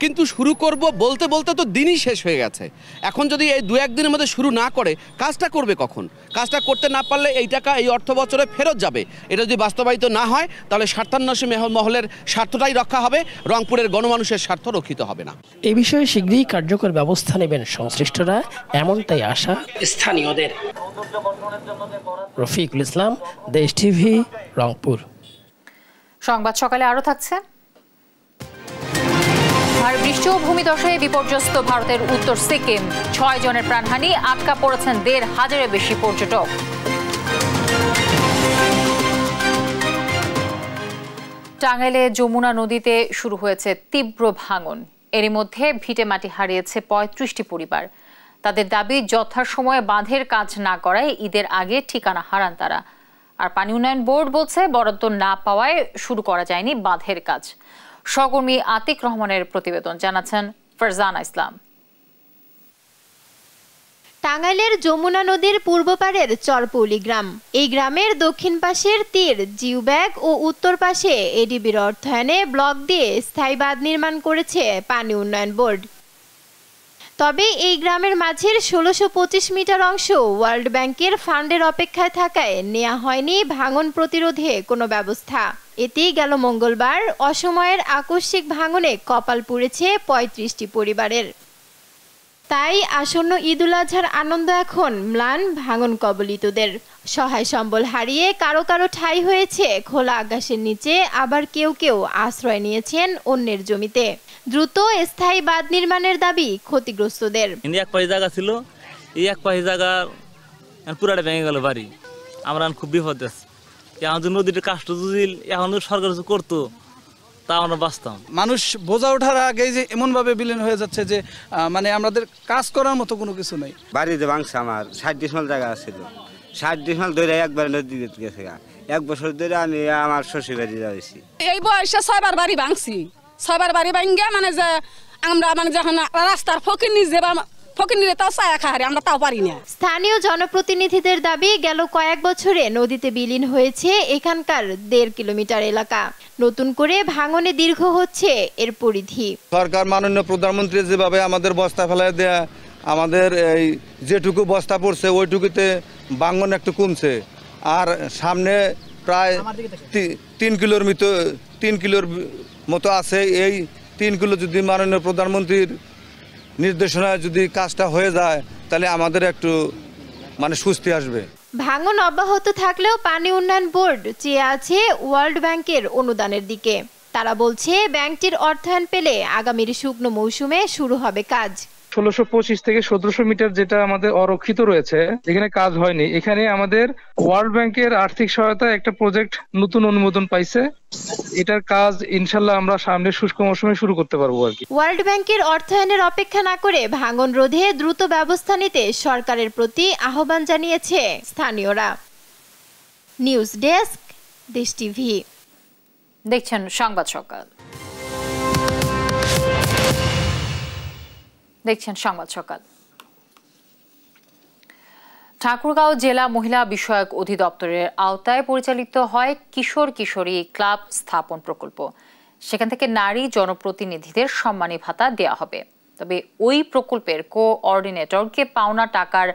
কিন্তু শুরু করব বলতে বলতে তো দিনই শেষ হয়ে গেছে। এখন যদি এই 2-1 দিনের মধ্যে শুরু না করে কাজটা করবে কখন? কাজটা করতে না পারলে এই টাকা এই অর্থ বছরে ফেরত যাবে। এটা যদি বাস্তবায়িত না হয় তাহলে স্বার্থান্বেষী মহলের স্বার্থটাই রক্ষা হবে, রংপুরের গণমানুষের স্বার্থ রক্ষিত হবে না। এ বিষয়ে শীঘ্রই কার্যকর ব্যবস্থা নেবেন সংশ্লিষ্টরা, এমনটাই আশা স্থানীয়দের। রফিকুল ইসলাম, দেশ টিভি, রংপুর। সংবাদ সকালে আরো থাকছে। আর বৃষ্টি ও ভূমিধসে বিপর্যস্ত ভারতের উত্তর সিকিম, 6 জনের প্রাণহানি, আটকা পড়েছেন 1,500-এর বেশি পর্যটক। টাঙ্গাইলে যমুনা নদীতে শুরু হয়েছে তীব্র ভাঙন। এরই মধ্যে ভিটে মাটি হারিয়েছে 35টি পরিবার। তাদের দাবি, যথাসময়ে বাঁধের কাজ না করায় ঈদের আগে ঠিকানা হারান তারা। আর পানি উন্নয়ন বোর্ড বলছে বরাদ্দ না পাওয়ায় শুরু করা যায়নি বাঁধের কাজ। সহকর্মী আতিক রহমানের প্রতিবেদন, জানাচ্ছেন ফারজানা ইসলাম। টাঙ্গাইলের যমুনা নদীর পূর্ব পাড়ের চরপৌলি গ্রাম। এই গ্রামের দক্ষিণ পাশের তীর জিউব্যাগ ও উত্তর পাশে এডিবির অর্থায়নে ব্লক দিয়ে স্থায়ী বাঁধ নির্মাণ করেছে পানি উন্নয়ন বোর্ড। তবে এই গ্রামের মাঝের 1625 মিটার অংশ ওয়ার্ল্ড ব্যাংকের ফান্ডের অপেক্ষায় থাকায় নেওয়া হয়নি ভাঙন প্রতিরোধে কোনো ব্যবস্থা। এতেই গেল মঙ্গলবার অসময়ের আকস্মিক ভাঙনে কপাল পুড়েছে 35টি পরিবারের। তাই আসন্ন ঈদুল আজহার আনন্দ এখন ম্লান ভাঙন কবলিতদের। সহায় সম্বল হারিয়ে কারো কারো ঠাঁই হয়েছে খোলা আকাশের নিচে, আবার কেউ কেউ আশ্রয় নিয়েছেন অন্যের জমিতে। দ্রুত স্থায়ী বাঁধ নির্মাণের দাবি ক্ষতিগ্রস্তদের। এক পাশে জায়গা ছিল, এই এক পাশে জায়গা পুরাটা ভেঙে গেল বাড়ি। আমরা খুব বিপদ আছি। এখন যদি নদীটার কাজটা যদি এখন সরকার করতো তা আমরা বাঁচতাম। মানুষ বোঝা ওঠার আগে যে এমনভাবে বিলীন হয়ে যাচ্ছে যে মানে আমাদের কাজ করার মতো কোনো কিছু নেই। বাড়িতে ভাঙছে আমার 60 ডিসমাল জায়গা ছিল, 60 ডিসমাল ধরে একবার নদী গেছে। 1 বছর ধরে আমি আমার শ্বশুর বাড়ি যাচ্ছি। এই বয়সে 6বার বাড়ি ভাঙছি, 6বার বাড়ি ভাঙিয়া মানে যে আমরা মানে যখন রাস্তার ফকির নিজে স্থানীয় জনপ্রতিনিধিদের দাবি, গেল কয়েক বছরে নদীতে বিলীন হয়েছে এখানকার 1.5 কিলোমিটার এলাকা। নতুন করে ভাঙনে দীর্ঘ হচ্ছে এর পরিধি। সরকার মাননীয় প্রধানমন্ত্রী যেভাবে আমাদের বস্তা ফেলায় দেয়া, আমাদের এই যেটুকু বস্তা পড়ছে ওইটুকুতে ভাঙন একটু কমছে। আর সামনে প্রায় 3 কিলোর মতো আছে। এই 3 কিলো যদি মাননীয় প্রধানমন্ত্রীর নির্দেশনায় যদি কাজটা হয়ে যায় তাহলে আমাদের একটু মানে স্বস্তি আসবে। ভাঙন অব্যাহত থাকলেও পানি উন্নয়ন বোর্ড চেয়ে আছে ওয়ার্ল্ড ব্যাংকের অনুদানের দিকে। তারা বলছে ব্যাংকটির অর্থায়ন পেলে আগামীর শুকনো মৌসুমে শুরু হবে কাজ। 1625 থেকে 1700 মিটার যেটা আমাদের অরক্ষিত রয়েছে, এখানে কাজ হয়নি। এখানে আমাদের ওয়ার্ল্ড ব্যাংকের আর্থিক সহায়তা একটা প্রজেক্ট নতুন অনুমোদন পাইছে। এটার কাজ ইনশাল্লাহ আমরা সামনে শুষ্ক মৌসুমে শুরু করতে পারবো আর কি। ওয়ার্ল্ড ব্যাংকের অর্থায়নের অপেক্ষা না করে ভাঙন রোধে দ্রুত ব্যবস্থা নিতে সরকারের প্রতি আহ্বান জানিয়েছে স্থানীয়রা। নিউজ ডেস্ক, দেশ টিভি। দেখছেন সংবাদ সকাল। ঠাকুরগাঁও জেলা মহিলা বিষয়ক অধিদপ্তরের আওতায় পরিচালিত হয় কিশোর কিশোরী ক্লাব স্থাপন প্রকল্প। সেখান থেকে নারী জনপ্রতিনিধিদের সম্মানী ভাতা দেওয়া হবে। তবে ওই প্রকল্পের কোঅর্ডিনেটরকে পাওনা টাকার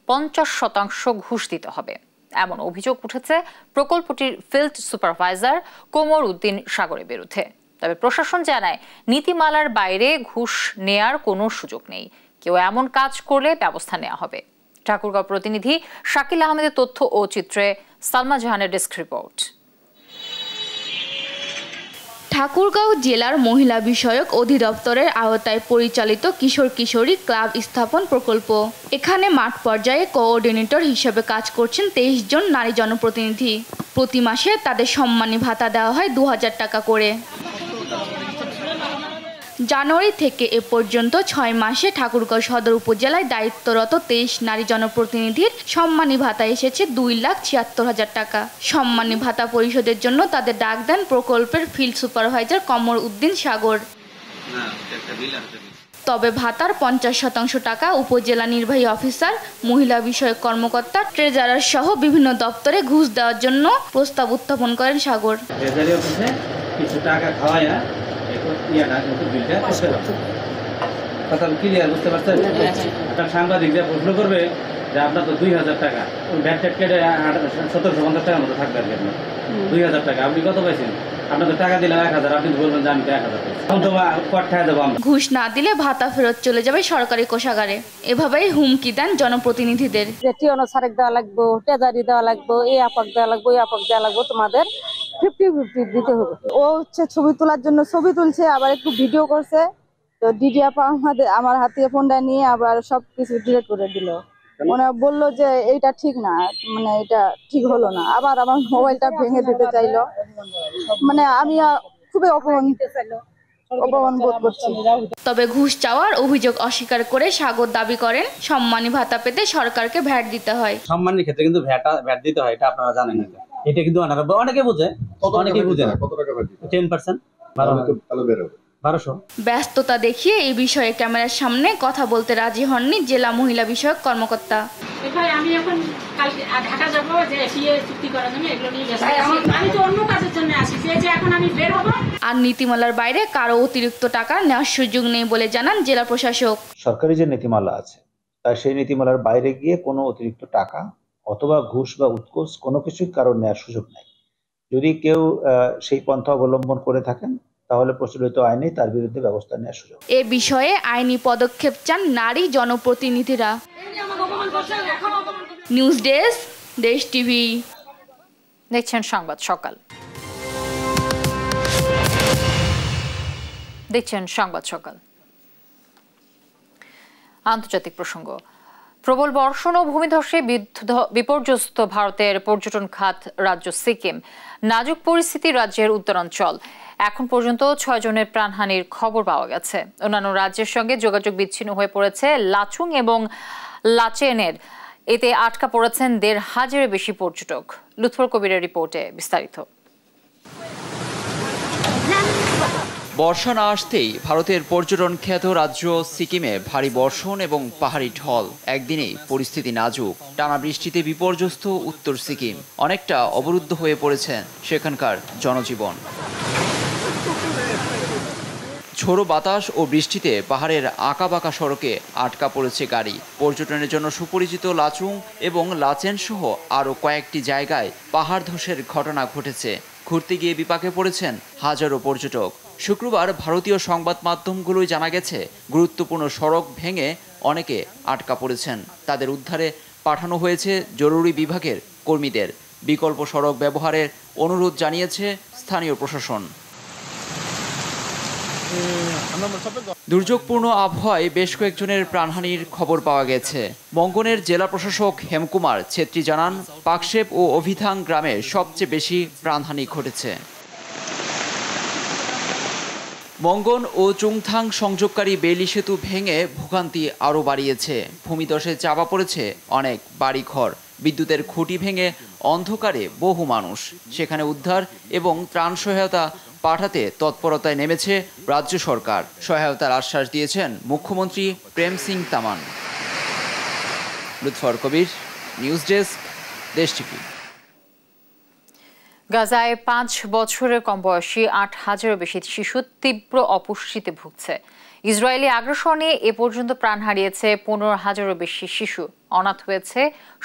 50% ঘুষ দিতে হবে, এমন অভিযোগ উঠেছে প্রকল্পটির ফিল্ড সুপারভাইজার কোমর উদ্দিন সাগরের বিরুদ্ধে। তবে প্রশাসন জানায় নীতিমালার বাইরে ঘুষ নেয়ার কোনো সুযোগ নেই। কেউ এমন কাজ করলে ব্যবস্থা নেওয়া হবে। ঠাকুরগাঁও প্রতিনিধি শাকিল আহমেদের তথ্য ও চিত্রে সালমা জাহানের ডেস্ক রিপোর্ট। ঠাকুরগাঁও জেলার মহিলা বিষয়ক অধিদপ্তরের আওতায় পরিচালিত কিশোর কিশোরী ক্লাব স্থাপন প্রকল্প। এখানে মাঠ পর্যায়ে কোঅর্ডিনেটর হিসেবে কাজ করছেন 23 জন নারী জনপ্রতিনিধি। প্রতি মাসে তাদের সম্মানী ভাতা দেওয়া হয় 2000 টাকা করে। জানুয়ারি থেকে এ পর্যন্ত 6 মাসে ঠাকুরগাঁও সদর উপজেলায় দায়িত্বরত 23 নারী জনপ্রতিনিধির সম্মানী ভাতা এসেছে 2,76,000 টাকা। সম্মানী ভাতা পরিশোধের জন্য তাদের ডাক দেন প্রকল্পের ফিল্ড সুপারভাইজার কোমর উদ্দিন সাগর। তবে ভাতার 50% টাকা উপজেলা নির্বাহী অফিসার, মহিলা বিষয়ক কর্মকর্তা, ট্রেজারার সহ বিভিন্ন দপ্তরে ঘুষ দেওয়ার জন্য প্রস্তাব উত্থাপন করেন সাগর। কিছু টাকা খাওয়ায় ইয়াটা বিলটা করতে হবে। কথা ক্লিয়ার বুঝতে পারছেন? একটা সাংবাদিক যে প্রশ্ন করবে যে আপনার তো 2000 টাকা, ওই ভ্যাট ট্যাট কেটে 1750 টাকার মতো থাকবে আর কি আপনার 2000 টাকা। আপনি কত পাইছেন? আপনার তো টাকা দিলাম 1000, আপনি তো বলবেন যে আমি তো 1000 পাইছি। এখন তো কট্টায় দেবো আমরা। ঘুষ না দিলে ভাতা ফেরত চলে যাবে সরকারি কোষাগারে, এভাবেই হুমকি দেন জনপ্রতিনিধিদের। টিওনো সারেক দেওয়া লাগবে, টেজারি দেওয়া লাগবে, এই আপাক দেওয়া লাগবে, ওই আপাক দেওয়া লাগবে, তোমাদের 50-50 দিতে হবে। ও হচ্ছে ছবি তোলার জন্য ছবি তুলছে, আবার একটু ভিডিও করছে, তো ডিডি আপা আমার হাতে ফোনটা নিয়ে আবার সবকিছু ডিলিট করে দিল। মানে বললো যে এইটা ঠিক না, মানে এটা ঠিক হলো না, আবার আমার মোবাইলটা ভেঙে দিতে চাইলো। মানে আমি খুবই অপমান বোধ করছি। তবে ঘুষ চাওয়ার অভিযোগ অস্বীকার করে স্বাগত দাবি করেন সম্মানী ভাতা পেতে সরকারকে ভ্যাট দিতে হয়। সম্মানের ক্ষেত্রে কিন্তু ভ্যাট দিতে হয়, এটা আপনারা জানেন না। এটা কিন্তু অনেকে বুঝে, অনেকেই বুঝে না। কত টাকা ভ্যাট দিতে? 10%। 1200। ব্যস্ততা দেখিয়ে এই বিষয়ে ক্যামেরার সামনে কথা বলতে রাজি হননি জেলা মহিলা বিষয়ক কর্মকর্তা। আমি এখন কালকে ঢাকা যাব, যে পিএ চুক্তি করার জন্য, এগুলো নিয়ে ব্যস্ত আছি। আমি তো অন্য কাজের জন্য আসি, যে এখন আমি বের হব। আর নীতিমালার বাইরে কারো অতিরিক্ত টাকা নেওয়ার সুযোগ নেই বলে জানান জেলা প্রশাসক। সরকারি যে নীতিমালা আছে, তাই সেই নীতিমালার বাইরে গিয়ে কোনো অতিরিক্ত টাকা অথবা ঘুষ বা উৎকোচ কোনো কিছুই কারো নেওয়ার সুযোগ নেই। যদি কেউ সেই পন্থা অবলম্বন করে থাকেন, তাহলে প্রচলিত আইনে তার বিরুদ্ধে ব্যবস্থা নেওয়ার সুযোগ। এ বিষয়ে আইনি পদক্ষেপ চান নারী জনপ্রতিনিধিরা। নিউজ ডেস্ক, দেশ টিভি। দেখছেন সংবাদ সকাল। আন্তর্জাতিক প্রসঙ্গ। প্রবল বর্ষণ ও ভূমিধসে বিপর্যস্ত ভারতের পর্যটন খাত রাজ্য সিকিম। নাজুক পরিস্থিতি রাজ্যের উত্তরাঞ্চল। এখন পর্যন্ত 6 জনের প্রাণহানির খবর পাওয়া গেছে। অন্যান্য রাজ্যের সঙ্গে যোগাযোগ বিচ্ছিন্ন হয়ে পড়েছে লাচুং এবং লাচেনের। এতে আটকা পড়েছেন 1,500-এর বেশি পর্যটক। লুৎফর কবিরের রিপোর্টে বিস্তারিত। বর্ষা না আসতেই ভারতের পর্যটন খ্যাত রাজ্য সিকিমে ভারী বর্ষণ এবং পাহাড়ি ঢল। একদিনেই পরিস্থিতি নাজুক। টানা বৃষ্টিতে বিপর্যস্ত উত্তর সিকিম। অনেকটা অবরুদ্ধ হয়ে পড়েছেন সেখানকার জনজীবন। ঝোড়ো বাতাস ও বৃষ্টিতে পাহাড়ের আঁকাবাঁকা সড়কে আটকা পড়েছে গাড়ি। পর্যটনের জন্য সুপরিচিত লাচুং এবং লাচেন সহ আরও কয়েকটি জায়গায় পাহাড় ধসের ঘটনা ঘটেছে। ঘুরতে গিয়ে বিপাকে পড়েছেন হাজারো পর্যটক। শুক্রবার ভারতীয় সংবাদ মাধ্যমগুলোয় জানা গেছে, গুরুত্বপূর্ণ সড়ক ভেঙে অনেকে আটকা পড়েছেন। তাদের উদ্ধারে পাঠানো হয়েছে জরুরি বিভাগের কর্মীদের। বিকল্প সড়ক ব্যবহারের অনুরোধ জানিয়েছে স্থানীয় প্রশাসন। দুর্যোগপূর্ণ আবহাওয়ায় বেশ কয়েকজনের প্রাণহানির খবর পাওয়া গেছে। মঙ্গনের জেলা প্রশাসক হেমকুমার ছেত্রী জানান, পাকশেপ ও অভিথাং গ্রামে সবচেয়ে বেশি প্রাণহানি ঘটেছে। মঙ্গন ও চুংথাং সংযোগকারী বেইলি সেতু ভেঙে ভোগান্তি আরও বাড়িয়েছে। ভূমিধসে চাপা পড়েছে অনেক বাড়িঘর। বিদ্যুতের খুঁটি ভেঙে অন্ধকারে বহু মানুষ। সেখানে উদ্ধার এবং ত্রাণ সহায়তা পাঠাতে তৎপরতায় নেমেছে রাজ্য সরকার। সহায়তার আশ্বাস দিয়েছেন মুখ্যমন্ত্রী প্রেম সিং তামান। লুৎফর কবির, নিউজ ডেস্ক, দেশ টিভি। গাজায় 5 বছরের কম বয়সী 8,000-এরও বেশি শিশু তীব্র অপুষ্টিতে ভুগছে। ইসরায়েলি আগ্রাসনে এ পর্যন্ত প্রাণ হারিয়েছে 15,000-এরও বেশি শিশু। অনাথ হয়েছে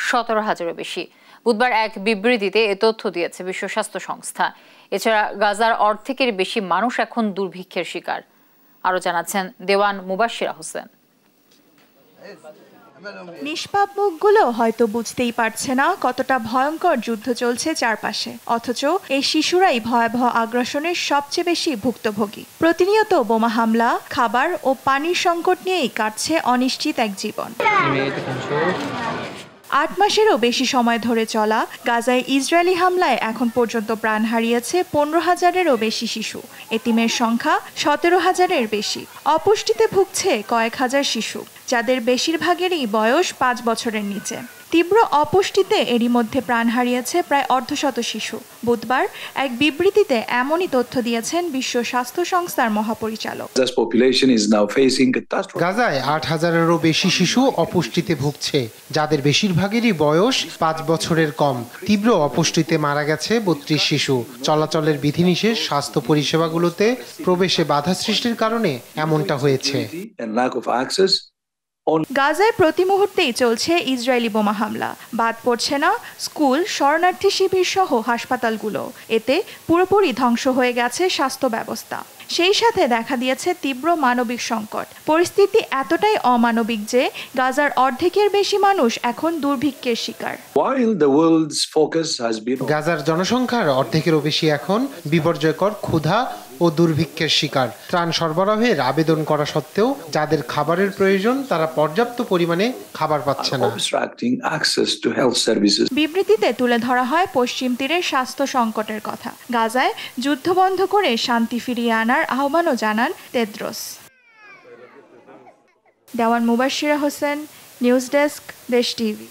17,000-এরও বেশি। বুধবার এক বিবৃতিতে এ তথ্য দিয়েছে বিশ্ব স্বাস্থ্য সংস্থা। এছাড়া গাজার অর্ধেকের বেশি মানুষ এখন দুর্ভিক্ষের শিকার। আরও জানাচ্ছেন দেওয়ান মুবাশিরা হোসেন। নিষ্পাপ মুখগুলো হয়তো বুঝতেই পারছে না কতটা ভয়ঙ্কর যুদ্ধ চলছে চারপাশে, অথচ এই শিশুরাই ভয়াবহ আগ্রাসনের সবচেয়ে বেশি ভুক্তভোগী। প্রতিনিয়ত বোমা হামলা, খাবার ও পানির সংকট নিয়েই কাটছে অনিশ্চিত এক জীবন। 8 মাসেরও বেশি সময় ধরে চলা গাজায় ইসরায়েলি হামলায় এখন পর্যন্ত প্রাণ হারিয়েছে 15,000-এরও বেশি শিশু। এতিমের সংখ্যা 17,000-এর বেশি। অপুষ্টিতে ভুগছে কয়েক হাজার শিশু। যাদের বেশিরভাগেরই বয়স 5 বছরের নিচে। তীব্র অপুষ্টিতে এরই মধ্যে প্রাণ হারিয়েছে প্রায় অর্ধশত শিশু। বুধবার এক বিবৃতিতে এমনই তথ্য দিয়েছেন বিশ্ব স্বাস্থ্য সংস্থার মহাপরিচালক। গাজায় 8,000-এরও বেশি শিশু অপুষ্টিতে ভুগছে, যাদের বেশিরভাগেরই বয়স 5 বছরের কম। তীব্র অপুষ্টিতে মারা গেছে 32 শিশু। চলাচলের বিধিনিষেধ স্বাস্থ্য পরিষেবাগুলোতে প্রবেশে বাধা সৃষ্টির কারণে এমনটা হয়েছে। গাজায় প্রতি মুহূর্তেই চলছে ইসরায়েলি বোমা হামলা। বাদ পড়ছে না স্কুল, শরণার্থী শিবির সহ হাসপাতালগুলো। এতে পুরোপুরি ধ্বংস হয়ে গেছে স্বাস্থ্য ব্যবস্থা। সেই সাথে দেখা দিয়েছে তীব্র মানবিক সংকট। পরিস্থিতি এতটাই অমানবিক যে গাজার অর্ধেকের বেশি মানুষ এখন দুর্ভিক্ষের শিকার। গাজার জনসংখ্যার অর্ধেকেরও বেশি এখন বিপর্যয়কর ক্ষুধা ও দুর্ভিক্ষের শিকার। ত্রাণ সরবরাহের আবেদন করা সত্ত্বেও যাদের খাবারের প্রয়োজন তারা পর্যাপ্ত পরিমাণে খাবার পাচ্ছে না। বিবৃতিতে তুলে ধরা হয় পশ্চিম তীরের স্বাস্থ্য সংকটের কথা। গাজায় যুদ্ধ বন্ধ করে শান্তি ফিরিয়ে আনার আহ্বানও জানান তেদ্রোস। দেওয়ান মুবাশশিরা হোসেন, নিউজ ডেস্ক, দেশ টিভি।